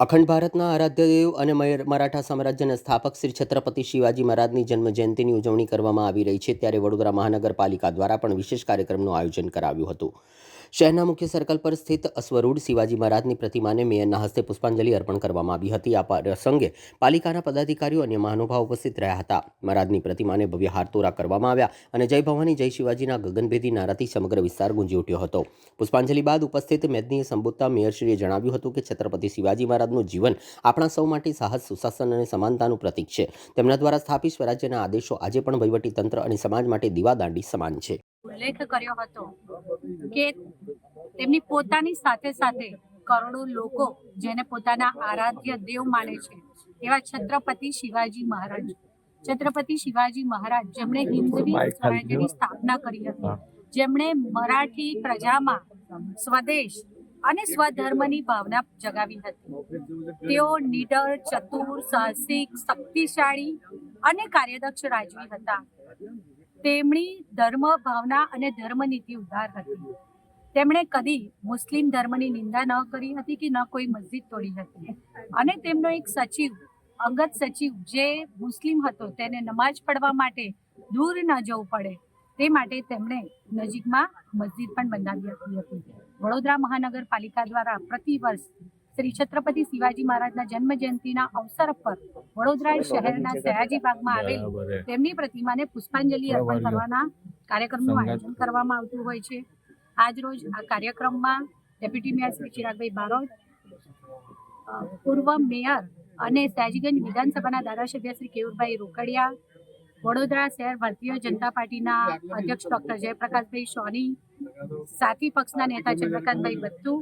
અખંડ ભારતના આરાધ્ય દેવ અને મરાઠા સામ્રાજ્યના સ્થાપક શ્રી છત્રપતિ શિવાજી મહારાજની જન્મ જયંતિની ઉજવણી કરવામાં આવી રહી છે, ત્યારે વડોદરા મહાનગરપાલિકા દ્વારા પણ વિશેષ કાર્યક્રમનું આયોજન કરાવ્યું હતું। શહેરના મુખ્ય સર્કલ પર સ્થિત અશ્વરૂઢ શિવાજી મહારાજની પ્રતિમાને મેયરના હસ્તે પુષ્પાંજલિ અર્પણ કરવામાં આવી હતી। આ પ્રસંગે પાલિકાના પદાધિકારીઓ અને મહાનુભાવો ઉપસ્થિત રહ્યા હતા। મહારાજની પ્રતિમાને ભવ્ય હારતોરા કરવામાં આવ્યા અને જય ભવાની જય શિવાજીના ગગનભેદી નારાથી સમગ્ર વિસ્તાર ગુંજી ઉઠ્યો હતો। પુષ્પાંજલિ બાદ ઉપસ્થિત મેદનીએ સંબોધતા મેયરશ્રીએ જણાવ્યું હતું કે છત્રપતિ શિવાજી મહારાજનું જીવન આપણા સૌ માટે સાહસ, સુશાસન અને સમાનતાનું પ્રતીક છે। તેમના દ્વારા સ્થાપિત સ્વરાજ્યના આદેશો આજે પણ વહીવટીતંત્ર અને સમાજ માટે દીવાદાંડી સમાન છે। ઉલ્લેખ કર્યો હતો કે તેમની પોતાની સાથે સાથે કરોડો લોકો જેને પોતાના આરાધ્ય દેવ માને છે એવા છત્રપતિ શિવાજી મહારાજ જેમણે હિન્દવી સ્વરાજ્યની સ્થાપના કરી હતી, જેમણે મરાઠી પ્રજામાં સ્વદેશ અને સ્વધર્મની ભાવના જગાવી હતી। તેઓ નીડર, ચતુર, સાહસિક, શક્તિશાળી અને કાર્યદક્ષ રાજવી હતા। તેમની ધર્મ ભાવના અને ધર્મનીતિ ઉદાર હતી। તેમણે કદી મુસ્લિમ ધર્મની નિંદા ન કરી હતી કે ન કોઈ મસ્જિદ તોડી હતી। અને તેમનો એક સચિવ, અંગત સચિવ જે મુસ્લિમ હતો, તેને નમાઝ પઢવા માટે દૂર ન જવું પડે તે માટે તેમણે નજીકમાં મસ્જિદ પણ બંધાવી હતી। વડોદરા મહાનગરપાલિકા દ્વારા પ્રતિવર્ષ શ્રી છત્રપતિ શિવાજી મહારાજના જન્મ જયંતિના અવસર પર વડોદરા શહેરના સયાજી બાગમાં આવેલી તેમની પ્રતિમાને પુષ્પાંજલિ અર્પણ કરવાના કાર્યક્રમનું આયોજન કરવામાં આવતું હોય છે। આજરોજ આ કાર્યક્રમમાં ડેપ્યુટી મેયર શ્રી ચિરાગભાઈ બારોટ, પૂર્વ મેયર અને સયાજીગંજ વિધાનસભાના ધારાસભ્ય શ્રી કેયુરભાઈ રોકડિયા, વડોદરા શહેર ભારતીય જનતા પાર્ટીના અધ્યક્ષ ડોક્ટર જયપ્રકાશભાઈ સોની, સાથી પક્ષના નેતા ચંદ્રકાંતભાઈ બત્તુ,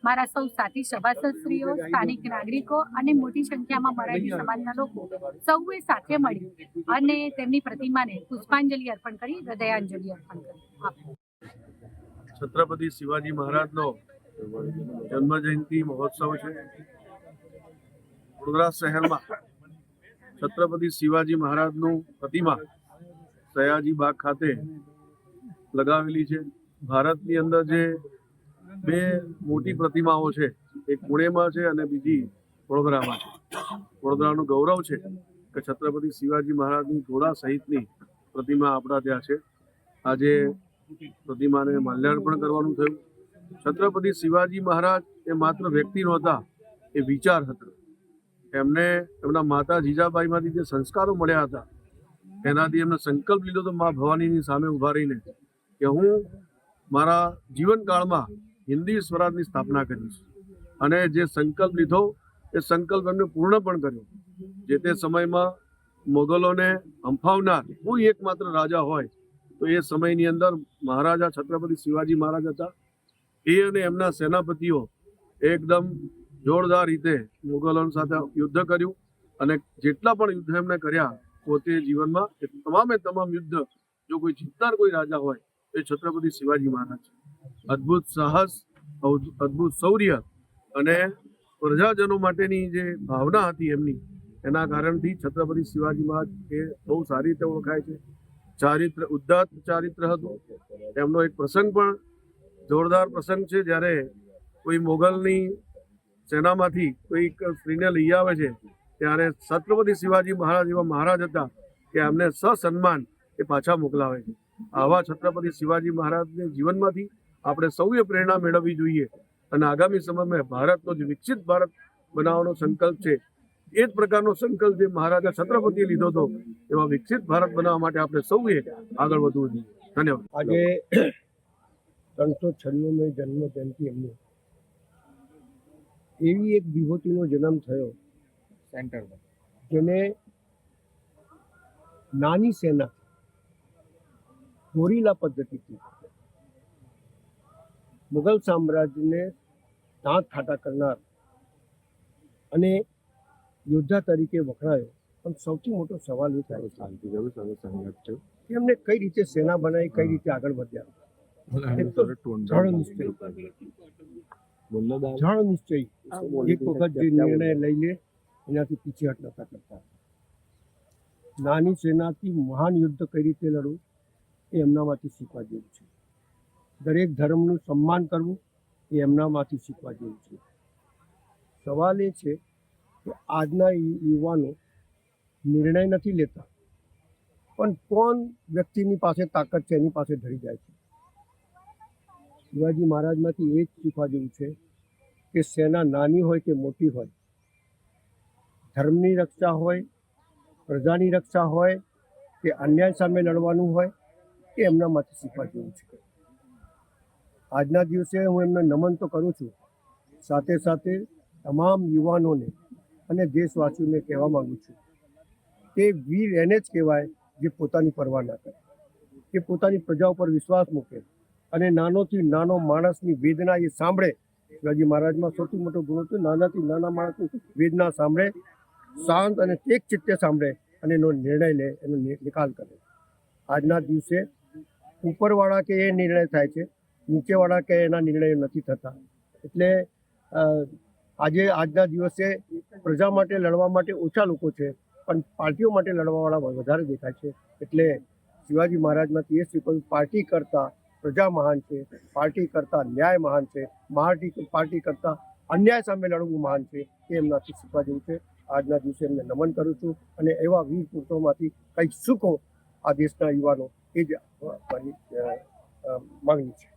મારા સૌ સાથી સભાસદશ્રીઓ, સ્થાનિક નાગરિકો અને મોટી સંખ્યામાં મરાઠી સમાજના લોકો સૌએ સાથે મળી અને તેમની પ્રતિમાને પુષ્પાંજલિ અર્પણ કરી હૃદયાંજલિ અર્પણ કરી। છત્રપતિ શિવાજી મહારાજનો જન્મ જયંતિ મહોત્સવ છે। વડોદરા શહેરમાં છત્રપતિ શિવાજી મહારાજનું પ્રતિમા સયાજી બાગ ખાતે લગાવેલી છે। ભારતની અંદર જે બે મોટી પ્રતિમાઓ છે, એક પુણેમાં છે અને બીજી વડોદરામાં છે। વડોદરાનું ગૌરવ છે કે છત્રપતિ શિવાજી મહારાજની ઘોડા સહિતની પ્રતિમા આપણા ત્યાં છે। આજે પ્રતિમાને માલ્યાર્પણ કરવાનું થયું। છત્રપતિ શિવાજી મહારાજ એ માત્ર વ્યક્તિ નહોતા, એ વિચાર હતા। એમને એમના માતા જીજાબાઈમાંથી જે સંસ્કારો મળ્યા હતા એનાથી એમને સંકલ્પ લીધો તો મા ભવાનીની સામે ઊભા રહીને કે હું મારા જીવનકાળમાં હિન્દી સ્વરાજની સ્થાપના કરીશ। અને જે સંકલ્પ લીધો એ સંકલ્પ એમને પૂર્ણ પણ કર્યો। જે તે સમયમાં મોગલોને હંફાવનાર કોઈ એકમાત્ર રાજા હોય તો એ સમયની અંદર મહારાજા છત્રપતિ શિવાજી મહારાજ હતા। એ અને એમના સેનાપતિઓ એકદમ જોરદાર રીતે મુગલો સાથે યુદ્ધ કર્યું અને જેટલા પણ યુદ્ધ એમણે કર્યા પોતે જીવનમાં તમામ યુદ્ધ જો કોઈ જીતનાર કોઈ રાજા હોય તો એ છત્રપતિ શિવાજી મહારાજ છે। અદ્ભુત સાહસ, અદ્ભુત શૌર્ય અને પ્રજાજનો માટેની જે ભાવના હતી એમની, એના કારણથી છત્રપતિ શિવાજી મહારાજ એ બહુ સારી રીતે ઓળખાય છે। ચારિત્ર, ઉદ્દાત ચારિત્ર હતું। એમનો એક પ્રસંગ પણ જોરદાર પ્રસંગ છે, જ્યારે કોઈ મોગલની સેનામાંથી કોઈક સ્ત્રીને લઈ આવે છે ત્યારે છત્રપતિ શિવાજી મહારાજ એવા મહારાજ હતા કે એમને સસન્માન એ પાછા મોકલાવે છે। આવા છત્રપતિ શિવાજી મહારાજના જીવનમાંથી આપણે સૌએ પ્રેરણા મેળવવી જોઈએ અને આગામી સમયમાં ભારતનો જે વિકસિત ભારત બનાવવાનો સંકલ્પ છે એ જ પ્રકારનો સંકલ્પ જે મહારાજા છત્રપતિએ લીધો હતો એવા વિકસિત ભારત બનાવવા માટે આપણે સૌએ આગળ વધવું જોઈએ। ધન્યવાદ। આજે 396મી જન્મ જયંતિ એમની એવી એક વિભૂતિનો જન્મ થયો સેન્ટરમાં, જેને નાની સેના ગોરીલા પદ્ધતિથી મુગલ સામ્રાજ્યને દાંત ખાટા કરનાર અને યોદ્ધા તરીકે વખણાયો। પણ સૌથી મોટો સવાલ એ થાય કે એમને કઈ રીતે સેના બનાવી, કઈ રીતે આગળ વધ્યા। જળ નિશ્ચય, એક વખત જે નિર્ણય લઈ લે એનાથી પીછેહટ નતા કરતા। નાની સેનાથી મહાન યુદ્ધ કઈ રીતે લડવું એ એમનામાંથી શીખવા જેવું છે। દરેક ધર્મનું સન્માન કરવું એ એમનામાંથી શીખવા જેવું છે। સવાલ એ છે કે આજના યુવાનો નિર્ણય નથી લેતા, પણ કોણ વ્યક્તિની પાસે તાકાત છે એની પાસે ઢળી જાય છે. શિવાજી મહારાજમાંથી એ જ શીખવા જેવું છે કે સેના નાની હોય કે મોટી હોય, ધર્મની રક્ષા હોય, પ્રજાની રક્ષા હોય કે અન્યાય સામે લડવાનું હોય, એ એમનામાંથી શીખવા જેવું છે. આજના દિવસે હું એમને નમન તો કરું છું, સાથે સાથે તમામ યુવાનોને અને દેશવાસીઓને કહેવા માગું છું કે વીર એને જ કહેવાય જે પોતાની પરવા ના કરે, કે પોતાની પ્રજા ઉપર વિશ્વાસ મૂકે અને નાનોથી નાનો માણસની વેદના એ સાંભળે. શિવાજી મહારાજમાં સૌથી મોટો ગુણ હતો નાનાથી નાના માણસની વેદના સાંભળે, શાંત અને એક ચિત્તે સાંભળે અને એનો નિર્ણય લે, એનો નિકાલ કરે. આજના દિવસે ઉપરવાળા કે એ નિર્ણય થાય છે, નીચેવાળા કે એના નિર્ણયો નથી થતા. એટલે આજના દિવસે પ્રજા માટે લડવા માટે ઓછા લોકો છે, પણ પાર્ટીઓ માટે લડવાવાળા વધારે દેખાય છે. એટલે શિવાજી મહારાજમાંથી એ શીખવું, પાર્ટી કરતાં પ્રજા મહાન છે, પાર્ટી કરતાં ન્યાય મહાન છે, પાર્ટી કરતાં અન્યાય સામે લડવું મહાન છે. એ એમનાથી શીખવા જેવું છે. આજના દિવસે એમને નમન કરું છું અને એવા વીર પુરુષોમાંથી કંઈક શીખો આ દેશના યુવાનો, એ જ મારી માગણી છે.